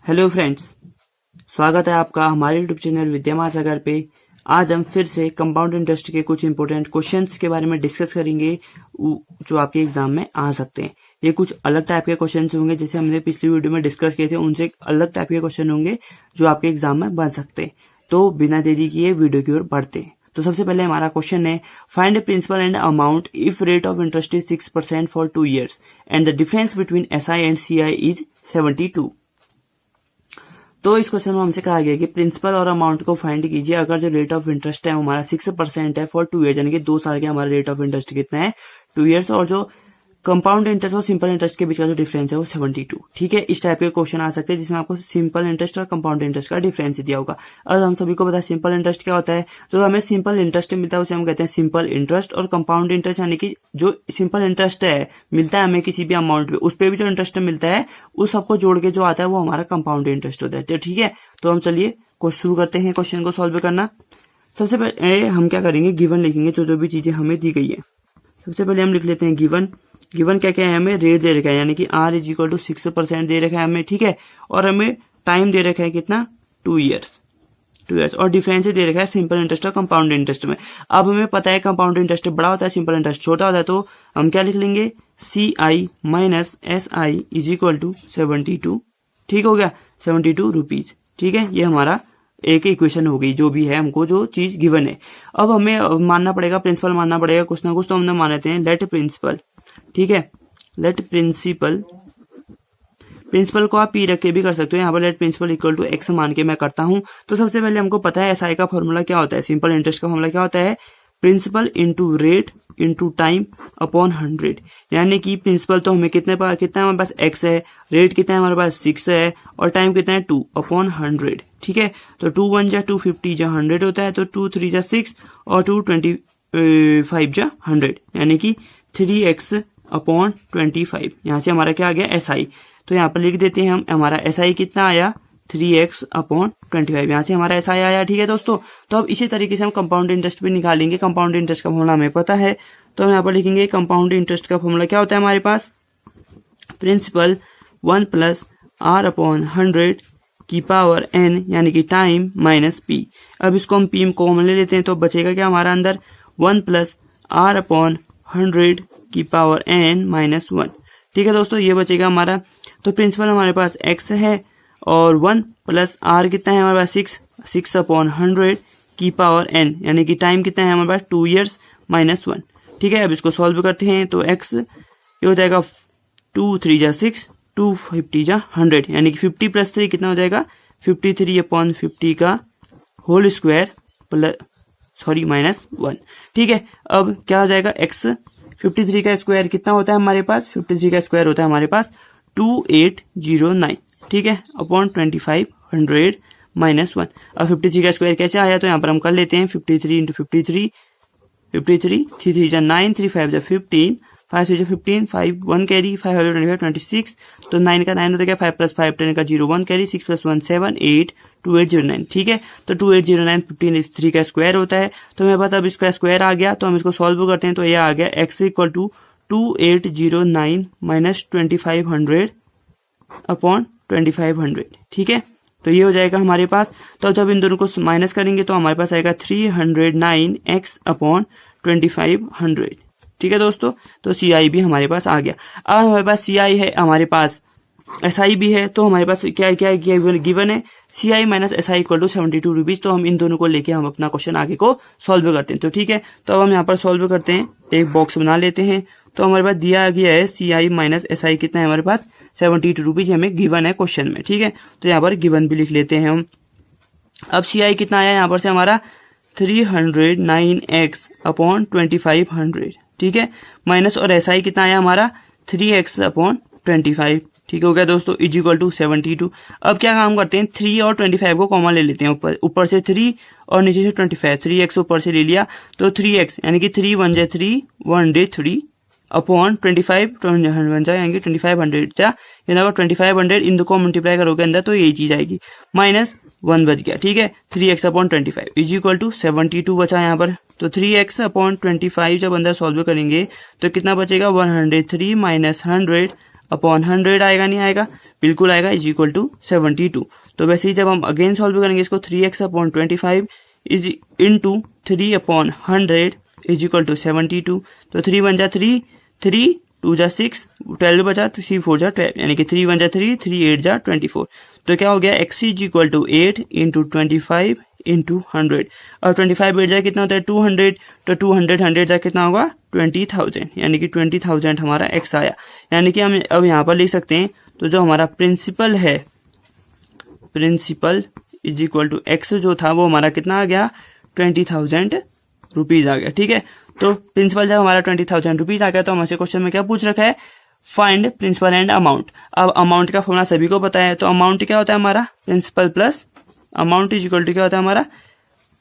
Hello friends, स्वागत है आपका हमारे यूट्यूब चैनल विद्या महासागर पे। आज हम फिर से कंपाउंड इंटरेस्ट के कुछ इंपॉर्टेंट क्वेश्चंस के बारे में डिस्कस करेंगे जो आपके एग्जाम में आ सकते हैं। ये कुछ अलग टाइप के क्वेश्चंस होंगे, जैसे हमने पिछली वीडियो में डिस्कस किए थे, उनसे अलग टाइप के क्वेश्चन होंगे जो आपके एग्जाम में बन सकते हैं। तो बिना देरी किए वीडियो की ओर बढ़ते हैं। तो सबसे पहले हमारा क्वेश्चन है, find principal and amount if rate of interest is 6% for 2 years and the difference between SI and CI is 72। तो इस क्वेश्चन में हमसे कहा गया कि प्रिंसिपल और अमाउंट को फाइंड कीजिए अगर जो रेट ऑफ इंटरेस्ट है हमारा 6% है फॉर 2 years, यानी कि 2 साल के हमारा रेट ऑफ इंटरेस्ट कितना है 2 years, और जो कंपाउंड इंटरेस्ट और सिंपल इंटरेस्ट के बीच का जो डिफरेंस है वो 72। ठीक है, इस टाइप के क्वेश्चन आ सकते हैं जिसमें आपको सिंपल इंटरेस्ट और कंपाउंड इंटरेस्ट का डिफरेंस दिया होगा। अब हम सभी को पता है सिंपल इंटरेस्ट क्या होता है। जो हमें सिंपल इंटरेस्ट मिलता है उसे हम कहते हैं सिंपल इंटरेस्ट, और कंपाउंड इंटरेस्ट यानी कि जो सिंपल इंटरेस्ट है मिलता है हमें किसी भी अमाउंट पे, उस पर भी जो इंटरेस्ट मिलता है उस सबको जोड़ के जो आता है वो हमारा कंपाउंड इंटरेस्ट होता है। तो ठीक है, तो हम चलिए शुरू करते हैं क्वेश्चन को सॉल्व करना। सबसे पहले हम क्या करेंगे, गिवन लिखेंगे जो भी चीजें हमें दी गई है। सबसे पहले हम लिख लेते हैं गिवन। गिवन क्या क्या है, हमें रेट दे रखा है यानी कि R इज इक्वल टू 6% दे रखा है हमें। ठीक है, और हमें टाइम दे रखा है कितना 2 years, और डिफरेंस दे रखा है सिंपल इंटरेस्ट और कंपाउंड इंटरेस्ट में। अब हमें पता है कंपाउंड इंटरेस्ट बड़ा होता है, सिंपल इंटरेस्ट छोटा होता है, तो हम क्या लिख लेंगे CI minus SI is equal to 72। ठीक हो गया, 72 रुपीज। ठीक है, ये हमारा एक इक्वेशन हो गई, जो भी है हमको जो चीज गिवन है। अब हमें मानना पड़ेगा, प्रिंसिपल मानना पड़ेगा कुछ ना कुछ, तो हमने मानते हैं लेट प्रिंसिपल। ठीक है, लेट प्रिंसिपल, प्रिंसिपल को आप P रख के भी कर सकते हो। यहाँ पर let principal equal to X मान के मैं करता हूं। तो सबसे पहले हमको पता है SI का फॉर्मूला क्या होता है, सिंपल इंटरेस्ट का फॉर्मूला क्या होता है, principal into rate into time upon 100। यानी कि प्रिंसिपल तो हमें कितने कितना हमारे पास X है, रेट कितना है हमारे पास 6 है, और टाइम कितना है 2 अपॉन 100। ठीक है, तो 2 1 जा 250 जा 100 होता है, तो 2 3 जा 6 और 2 25 जा 100, यानी कि 3x अपॉन 25। यहाँ से हमारा क्या आ गया SI। तो यहाँ पर लिख देते हैं हम, हमारा SI कितना आया 3x अपॉन 25। यहाँ से हमारा SI आया। ठीक है दोस्तों, तो अब इसी तरीके से हम कंपाउंड इंटरेस्ट भी निकालेंगे। कंपाउंड इंटरेस्ट का फॉर्मूला हमें पता है, तो हम यहाँ पर लिखेंगे कंपाउंड इंटरेस्ट का फॉर्मूला क्या होता है हमारे पास, प्रिंसिपल 1 प्लस R अपॉन 100 की पावर n यानी कि टाइम माइनस P। अब इसको हम P कॉमन ले लेते हैं, तो बचेगा क्या हमारा अंदर 1 प्लस R अपॉन 100 की पावर n माइनस 1। ठीक है दोस्तों, ये बचेगा हमारा। तो प्रिंसिपल हमारे पास X है, और 1 प्लस R कितना है हमारे पास 6 अपॉन 100 की पावर n, यानी कि टाइम कितना है हमारे पास 2 years माइनस 1। ठीक है, अब इसको सॉल्व करते हैं, तो X ये हो जाएगा 2 3 जा 6, 2 50 जा 100, यानी कि 50 प्लस 3 कितना हो जाएगा 53 अपॉन 50 का होल स्क्वायर प्लस माइनस 1। ठीक है, अब क्या हो जाएगा X 53 का स्क्वायर कितना होता है हमारे पास, 53 का स्क्वायर होता है हमारे पास 2809। ठीक है, अपॉन 2500 माइनस 1। अब 53 का स्क्वायर कैसे आया, तो यहाँ पर हम कर लेते हैं 53 इंटू 53, 3 3 जा 9, 3 5 जा 15, 5 6 जा 15, 5 1 कैरी, 5 25 26, तो 9 का 9 होता है, 5 प्लस 5 10 का 0 1 कैरी, 6 प्लस 1 7 8 2809। ठीक है, तो 2809 53 का स्क्वायर होता है। तो मेरे पास अब इसका स्क्वायर आ गया, तो हम इसको सॉल्व करते हैं, तो ये आ गया X equal to 2809 minus 2500 upon 2500। ठीक है, तो ये हो जाएगा हमारे पास। तो जब इन दोनों को माइनस करेंगे तो हमारे पास आएगा 309x अपॉन 2500। ठीक है दोस्तों, तो CI भी हमारे पास आ गया। अब हमारे पास CI है, हमारे पास SI भी है, तो हमारे पास क्या क्या गिवन है CI minus SI equal to 72 rupees. तो हम इन दोनों को लेके हम अपना क्वेश्चन आगे को सॉल्व करते हैं। तो ठीक है, तो अब हम यहाँ पर सॉल्व करते हैं, एक बॉक्स बना लेते हैं। तो हमारे पास दिया गया है CI माइनस SI कितना है हमारे पास 72 रुपीज हमें गिवन है क्वेश्चन में। ठीक है, तो यहाँ पर गिवन भी लिख लेते हैं हम। अब CI कितना आया यहाँ पर से हमारा 309x अपॉन 2500। ठीक है, माइनस और SI कितना आया हमारा 3x अपॉन 25। ठीक हो गया दोस्तों, इज इक्वल टू 72। अब क्या काम करते हैं, 3 और 25 को कॉमन ले लेते हैं, ऊपर से 3 और नीचे से 25, 3x ऊपर से ले लिया, तो 3x यानी कि 3 1 जा 3 103 अपॉन 25 बन जाएंगे 2500 जा, यानी 2500 इन दो को मल्टीप्लाई करोगे अंदर तो यही चीज आएगी, माइनस 1 बच गया। ठीक है, 3x upon 25 is equal to 72 बचा यहाँ पर। तो 3x अपॉन 25 जब अंदर सॉल्व करेंगे तो कितना बचेगा 103 माइनस 100 अपॉन 100 आएगा, नहीं आएगा, बिल्कुल आएगा, इज इक्वल टू 72। तो वैसे ही जब हम अगेन सॉल्व करेंगे इसको 3x upon 25 is into 3 upon 100 is equal to 72। तो 3 1 जा 3, 3 2 जा 6, 12 बचा, 3 4 जा 12, यानी कि 3 1 जा 3, 3 8 जा 24। तो क्या हो गया, x is equal to 8 into 25 into 100। और 25 8 जा कितना होता है 200, तो 200 100 जा कितना होगा 20,000, यानी कि 20,000 हमारा x आया। यानी कि हम अब यहाँ पर लिख सकते हैं, तो जो हमारा प्रिंसिपल है, principal is equal to x जो था वो हमारा कितना आ गया 20,000 रुपीज आ गया। ठीक है, तो प्रिंसिपल जब हमारा 20,000 रुपीज आ गया तो हमसे क्वेश्चन में क्या पूछ रखा है, फाइंड प्रिंसिपल एंड अमाउंट। अब अमाउंट का फॉर्मूला सभी को पता है, तो अमाउंट क्या होता है हमारा principal plus amount is equal to क्या होता है हमारा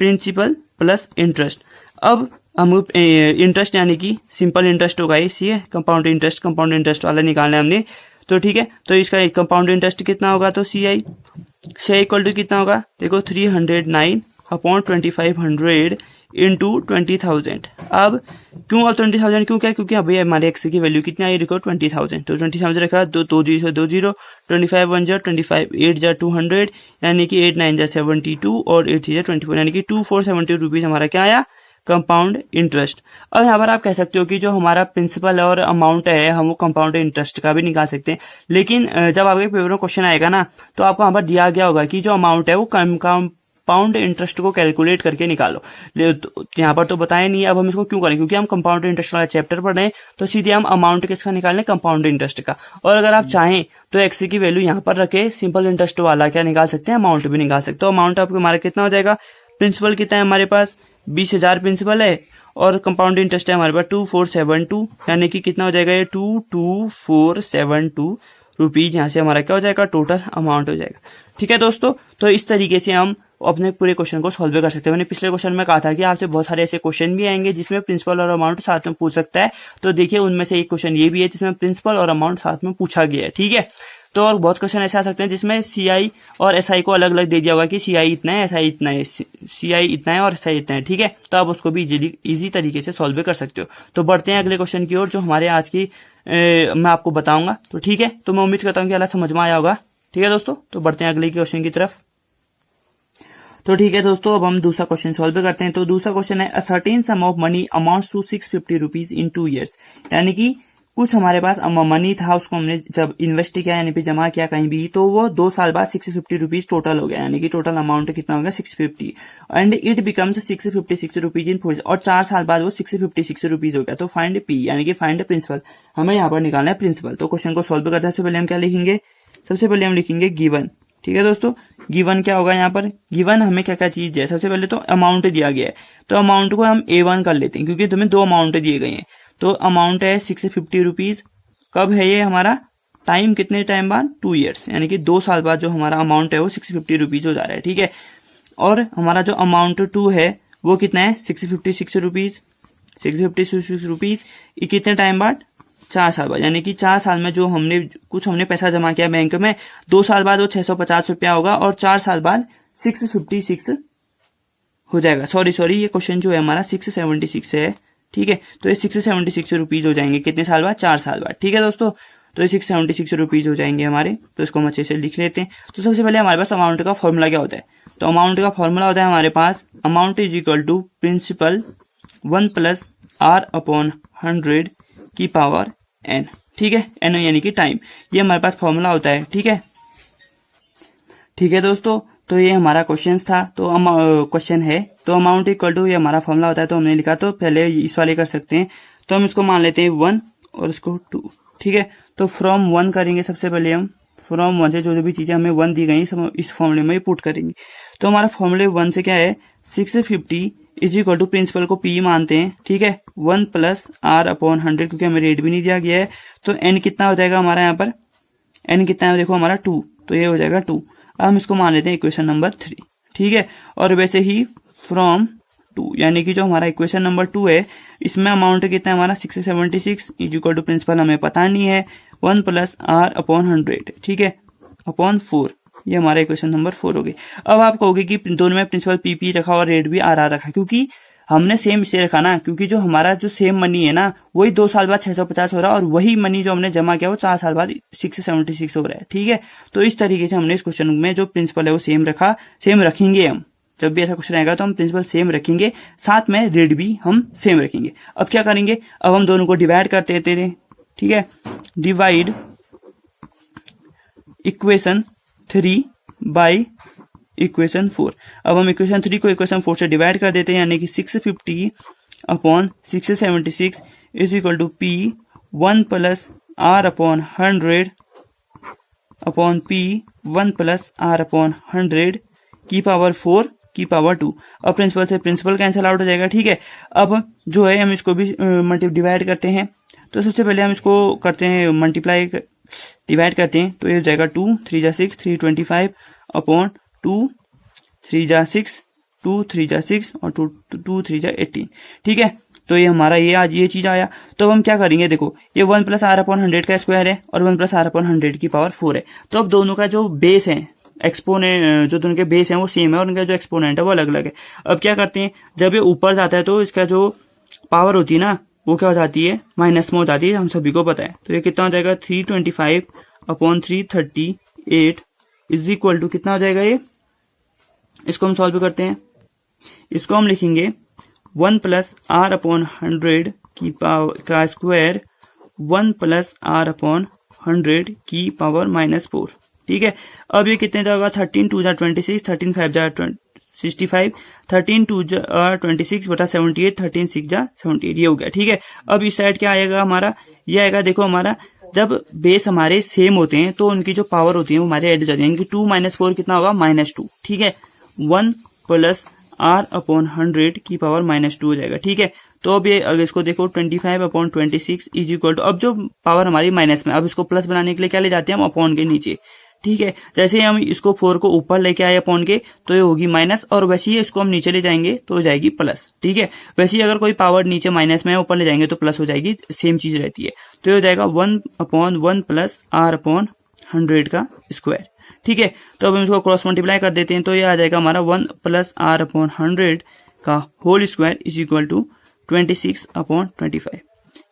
प्रिंसिपल प्लस इंटरेस्ट। अब हम इंटरेस्ट यानी कि सिंपल इंटरेस्ट होगा इसी, कंपाउंड इंटरेस्ट वाला निकालना है हमने। तो ठीक है, तो इसका कंपाउंड इंटरेस्ट कितना होगा, तो सी इक्वल टू कितना होगा, देखो 309 अपॉन 2500 इंटू 20,000। अब क्यों अब 20,000 क्यों, क्या, क्योंकि अभी हमारे एक्स की वैल्यू कितनी आई, देखो 20,000। तो 20,000 रखा, 2 जीरो 2 जीरो, 25 1 जा 25, 8 जा 200, यानी कि 8 9 जा 72 और 8 3 जा 24, यानी कि 2470 रुपीज हमारा क्या आया कंपाउंड इंटरेस्ट। अब यहाँ पर आप कह सकते हो कि जो हमारा प्रिंसिपल और अमाउंट है हम वो कंपाउंड इंटरेस्ट का भी निकाल सकते हैं, लेकिन जब आपके पेपर में क्वेश्चन आएगा ना तो आपको यहाँ पर दिया गया होगा कि जो अमाउंट है वो कंपाउंड इंटरेस्ट को कैलकुलेट करके निकालो। यहाँ पर तो बताया नहीं है, अब हम इसको क्यों करें, क्योंकि हम कंपाउंड इंटरेस्ट वाला चैप्टर पढ़ रहे हैं, तो सीधे हम अमाउंट किसका निकालने, कंपाउंड इंटरेस्ट का। और अगर आप चाहें तो एक्स की वैल्यू यहाँ पर रखे सिंपल इंटरेस्ट वाला क्या निकाल सकते हैं, अमाउंट भी निकाल सकते हो। अमाउंट आपको हमारा कितना हो जाएगा, प्रिंसिपल कितना है हमारे पास 20,000 प्रिंसिपल है और कंपाउंड इंटरेस्ट है हमारे पास 2472, यानी कि कितना हो जाएगा ये 22472 रुपीज। यहाँ से हमारा क्या हो जाएगा टोटल अमाउंट हो जाएगा। ठीक है दोस्तों, तो इस तरीके से हम अपने पूरे क्वेश्चन को सॉल्व कर सकते हैं। मैंने पिछले क्वेश्चन में कहा था कि आपसे बहुत सारे ऐसे क्वेश्चन भी आएंगे जिसमें प्रिंसिपल और अमाउंट साथ में पूछ सकता है, तो देखिए उनमें से एक क्वेश्चन ये भी है जिसमें प्रिंसिपल और अमाउंट साथ में पूछा गया है। ठीक है, तो और बहुत क्वेश्चन ऐसे आ सकते हैं जिसमें सीआई और एसआई को अलग अलग दे दिया होगा कि सीआई इतना है, एसआई इतना है, सीआई इतना है और एसआई इतना है। ठीक है, तो आप उसको भी इजी तरीके से सॉल्व कर सकते हो। तो बढ़ते हैं अगले क्वेश्चन की ओर जो हमारे आज की मैं आपको बताऊंगा। तो ठीक है, तो मैं उम्मीद करता हूँ कि अलग समझ में आया होगा। ठीक है दोस्तों, तो बढ़ते हैं अगले क्वेश्चन की तरफ। तो ठीक है दोस्तों, अब हम दूसरा क्वेश्चन सॉल्व करते हैं। तो दूसरा क्वेश्चन है, a certain sum of money amounts to 650 rupees in 2 years, यानी कि कुछ हमारे पास मनी था, उसको हमने जब इन्वेस्ट किया यानी कि जमा किया कहीं भी, तो वो 2 साल बाद 650 रुपीज टोटल हो गया, यानी कि टोटल अमाउंट कितना हो गया 650, and it becomes 656 rupees in 4 years, और 4 साल बाद वो 656 रुपीज हो गया। तो फाइंड पी, यानी कि फाइंड प्रिंसिपल, हमें यहाँ पर निकालना है प्रिंसिपल। तो क्वेश्चन को सॉल्व करते हैं, सबसे पहले हम क्या लिखेंगे, सबसे पहले हम लिखेंगे गिवन। ठीक है दोस्तों, गिवन क्या होगा यहाँ पर, गिवन हमें क्या क्या चीज है, सबसे पहले तो अमाउंट दिया गया है, तो अमाउंट को हम A1 कर लेते हैं क्योंकि तुम्हें 2 अमाउंट दिए गए हैं। तो अमाउंट है 650 रुपीज, कब है ये हमारा, टाइम कितने टाइम बाद 2 years, यानी कि 2 साल बाद जो हमारा अमाउंट है वो 650 रुपीज हो जा रहा है। ठीक है, और हमारा जो अमाउंट 2 है वो कितना है 656 रुपीज, 656 रुपीज ये कितने टाइम बाद 4 साल बाद, यानी कि 4 साल में जो हमने पैसा जमा किया बैंक में, 2 साल बाद वो 650 रुपया होगा और 4 साल बाद 656 हो जाएगा। सॉरी ये क्वेश्चन जो है हमारा 676 है। ठीक है, तो ये 676 रुपीज हो जाएंगे कितने साल बाद, 4 साल बाद। ठीक है दोस्तों, तो ये 676 रुपीज हो जाएंगे हमारे, तो इसको हम अच्छे से लिख लेते हैं। तो सबसे पहले हमारे पास अमाउंट का फॉर्मूला क्या होता है, तो अमाउंट का फॉर्मूला होता है हमारे पास amount is equal to principal 1 + R/100 की पावर n। ठीक है, n यानी कि टाइम, ये हमारे पास फॉर्मूला होता है। ठीक है दोस्तों, तो ये हमारा क्वेश्चन था, तो क्वेश्चन है, तो अमाउंट इक्वल टू ये हमारा फॉर्मूला होता है, तो हमने लिखा, तो पहले इस वाले कर सकते हैं, तो हम इसको मान लेते हैं 1 और इसको 2। ठीक है, तो फ्रॉम 1 करेंगे, सबसे पहले हम फ्रॉम 1 से जो भी चीजें हमें 1 दी गई सब इस फॉर्मूले में पुट करेंगे। तो हमारा फॉर्मूले 1 से क्या है 650 इज इक्वल टू प्रिंसिपल को P मानते हैं। ठीक है, 1 + R/100 क्योंकि हमें रेट भी नहीं दिया गया है, तो n कितना हो जाएगा हमारा, यहाँ पर n कितना है देखो हमारा 2, तो ये हो जाएगा 2। अब हम इसको मान लेते हैं इक्वेशन नंबर 3। ठीक है, और वैसे ही फ्रॉम 2, यानी कि जो हमारा इक्वेशन नंबर 2 है इसमें अमाउंट कितना है हमारा 676 इज इक्वल टू प्रिंसिपल हमें पता नहीं है 1 + R/100। ठीक है, अपॉन 4, ये हमारा इक्वेशन नंबर 4 हो गई। अब आप कहोगे कि दोनों में प्रिंसिपल PP रखा और रेट भी RR रखा, क्योंकि हमने सेम इसलिए रखा ना क्योंकि जो हमारा जो सेम मनी है ना वही 2 साल बाद 650 हो रहा है और वही मनी जो हमने जमा किया वो 4 साल बाद 676 हो रहा है। ठीक है, तो इस तरीके से हमने इस क्वेश्चन में जो प्रिंसिपल है वो सेम रखा, सेम रखेंगे हम। जब भी ऐसा क्वेश्चन आएगा तो हम प्रिंसिपल सेम रखेंगे, साथ में रेट भी हम सेम रखेंगे। अब क्या करेंगे, अब हम दोनों को डिवाइड करते देते हैं। ठीक है, डिवाइड इक्वेशन 3 बाई इक्वेशन 4। अब हम इक्वेशन 3 को इक्वेशन 4 से डिवाइड कर देते हैं, यानी कि 650 upon 676 is equal to P 1 plus R upon 100 upon P 1 plus R upon 100 की पावर 4 की पावर 2। अब प्रिंसिपल से प्रिंसिपल कैंसिल आउट हो जाएगा। ठीक है, अब जो है हम इसको भी डिवाइड करते हैं। तो सबसे पहले हम इसको करते हैं मल्टीप्लाई, डिवाइड करते हैं। तो ये हो जाएगा 2 3 जा 6 325 अपॉन 2 3 जा 6 2 3 जा 6 और 2 3 जा 18। ठीक है, तो ये हमारा ये आज ये चीज आया। तो अब हम क्या करेंगे, देखो ये 1 प्लस R अपॉन 100 का स्क्वायर है और 1 प्लस R अपॉन 100 की पावर 4 है। तो अब दोनों का जो बेस है, एक्सपोनेंट जो दोनों के बेस हैं वो सेम है और उनका जो एक्सपोनेंट है वो अलग अलग है। अब क्या करते हैं, जब ये ऊपर जाता है तो इसका जो पावर होती है ना वो क्या हो जाती है, माइनस में हो जाती है, हम सभी को पता है। तो ये कितना हो जाएगा 325 अपॉन 338 इज इक्वल टू कितना हो जाएगा ये, इसको हम सॉल्व करते हैं। इसको हम लिखेंगे 1 प्लस R अपॉन 100 की पावर का स्क्वायर 1 प्लस R अपॉन 100 की पावर -4। ठीक है, अब ये कितने जाएगा, 13 2 जा 26 13 5 जा 65 13 2 जा 26 बटा 78 13 6 जा 78 ये हो गया। ठीक है, अब इस साइड क्या आएगा हमारा, ये आएगा, देखो हमारा जब बेस हमारे सेम होते हैं तो उनकी जो पावर होती है वो हमारे ऐड हो जाती है, यानी कि 2 - 4 कितना होगा -2। ठीक है, 1 प्लस R अपॉन 100 की पावर -2 हो जाएगा। ठीक है, तो अब ये अगर इसको देखो 25 अपॉन 26 इज इक्वल टू, अब जो पावर हमारी माइनस में, अब इसको प्लस बनाने के लिए क्या ले जाते हैं हम, अपॉन के नीचे। ठीक है, जैसे हम इसको 4 को ऊपर लेके आए अपॉन के तो ये होगी माइनस, और वैसे ही इसको हम नीचे ले जाएंगे तो हो जाएगी प्लस। ठीक है, वैसे ही अगर कोई पावर नीचे माइनस में है ऊपर ले जाएंगे तो प्लस हो जाएगी, सेम चीज रहती है। तो ये हो जाएगा 1 अपॉन 1 प्लस R अपॉन 100 का स्क्वायर। ठीक है, तो अब हम इसको क्रॉस मल्टीप्लाई कर देते हैं तो ये आ जाएगा हमारा 1 प्लस R अपॉन 100 का whole square is equal to 26 upon 25।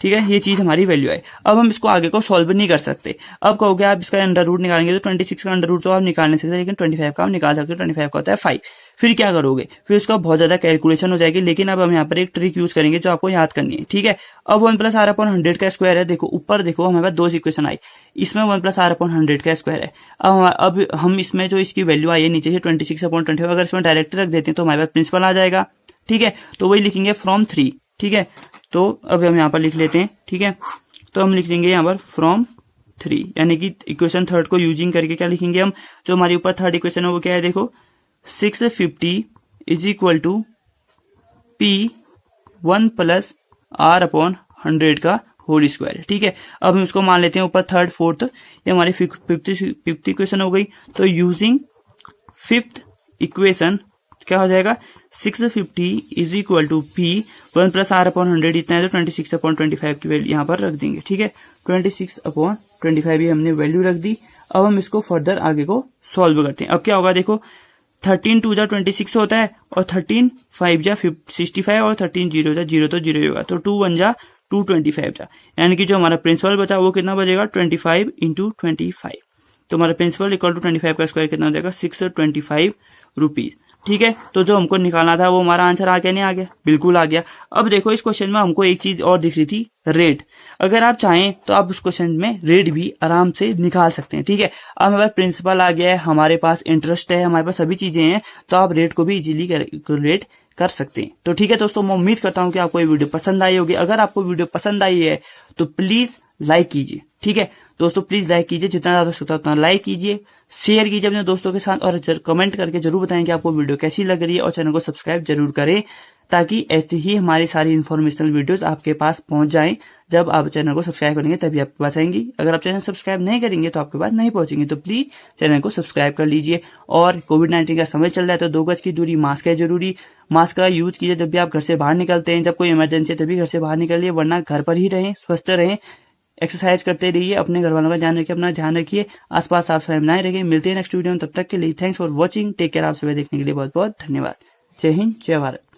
ठीक है, ये चीज हमारी वैल्यू है। अब हम इसको आगे को सॉल्व नहीं कर सकते। अब कहोगे आप इसका अंडर रूट निकालेंगे तो 26 का अंडर रूट तो आप निकाल नहीं सकते, लेकिन 25 का आप निकाल सकते हो। 25 का होता है 5। फिर क्या करोगे, फिर इसका बहुत ज्यादा कैलकुलेशन हो जाएगी, लेकिन अब हम यहाँ पर एक ट्रिक यूज करेंगे जो आपको याद करनी है। ठीक है, अब 1 प्लस R अपॉन 100 का स्क्वायर है, देखो ऊपर देखो हमारे पास 2 इक्वेशन आई, इसमें 1 प्लस R अपॉन 100 का स्क्वायर है। अब हम इसमें जो इसकी वैल्यू आई है नीचे से 26 अपॉन 25, अगर इसमें डायरेक्ट रख देते हैं तो हमारे पास प्रिंसिपल आ जाएगा। ठीक है, तो वही लिखेंगे फ्रॉम 3। ठीक है, तो अब हम यहाँ पर लिख लेते हैं। ठीक है, तो हम लिख देंगे यहाँ पर फ्रॉम 3, यानी कि इक्वेशन थर्ड को यूजिंग करके क्या लिखेंगे हम, जो हमारी ऊपर थर्ड इक्वेशन है वो क्या है, देखो 650 is equal to P 1 plus R upon 100 का होल स्क्वायर। ठीक है, अब हम इसको मान लेते हैं ऊपर थर्ड फोर्थ, ये हमारी फिफ्थ इक्वेशन हो गई। तो यूजिंग फिफ्थ इक्वेशन क्या हो जाएगा, 650 is equal to P 1 plus R upon 100 इतना है, तो 26 अपॉन 25 की वैल्यू यहाँ पर रख देंगे। ठीक है, 26 अपॉन 25 ये हमने वैल्यू रख दी। अब हम इसको फर्दर आगे को सॉल्व करते हैं। अब क्या होगा, देखो 13 2 जा 26 होता है और 13 5 जा 65 और 13 0 जा 0 तो 0 होगा, तो 2 1 जा 225 जा, यानी कि जो हमारा प्रिंसिपल बचा वो कितना बचेगा 25 इंटू 25। तो हमारा प्रिंसिपल इक्वल टू 25 का स्क्वायर कितना हो जाएगा 625 रुपीज। ठीक है, तो जो हमको निकालना था वो हमारा आंसर आ गया, नहीं आ गया, बिल्कुल आ गया। अब देखो इस क्वेश्चन में हमको एक चीज और दिख रही थी, रेट। अगर आप चाहें तो आप उस क्वेश्चन में रेट भी आराम से निकाल सकते हैं। ठीक है, अब हमारे पास प्रिंसिपल आ गया है, हमारे पास इंटरेस्ट है, हमारे पास सभी चीजें हैं, तो आप रेट को भी इजीली कैलकुलेट कर सकते हैं। तो ठीक है दोस्तों, मैं उम्मीद करता हूं कि आपको ये वीडियो पसंद आई होगी। अगर आपको वीडियो पसंद आई है तो प्लीज लाइक कीजिए। ठीक है दोस्तों, प्लीज लाइक कीजिए, जितना ज्यादा हो सकता है उतना लाइक कीजिए, शेयर कीजिए अपने दोस्तों के साथ, और कमेंट करके जरूर बताएं कि आपको वीडियो कैसी लग रही है, और चैनल को सब्सक्राइब जरूर करें ताकि ऐसी ही हमारी सारी इन्फॉर्मेशनल वीडियोस आपके पास पहुंच जाएं। जब आप चैनल को सब्सक्राइब करेंगे तभी आपके पास आएंगी। अगर आप चैनल सब्सक्राइब नहीं करेंगे तो आपके पास नहीं पहुंचेंगे। तो प्लीज चैनल को सब्सक्राइब कर लीजिए। और कोविड-19 का समय चल रहा है तो 2 गज की दूरी, मास्क है जरूरी, मास्क का यूज कीजिए जब भी आप घर से बाहर निकलते हैं। जब कोई इमरजेंसी है तभी घर से बाहर निकलिए, वरना घर पर ही रहें, स्वस्थ रहें, एक्सरसाइज करते रहिए, अपने घर वालों का ध्यान रखिए, अपना ध्यान रखिए, आसपास साफ सफाई बनाए रखिए। मिलते हैं नेक्स्ट वीडियो में, तब तक के लिए thanks for watching, take care. आप सभी देखने के लिए बहुत बहुत धन्यवाद। जय हिंद, जय भारत।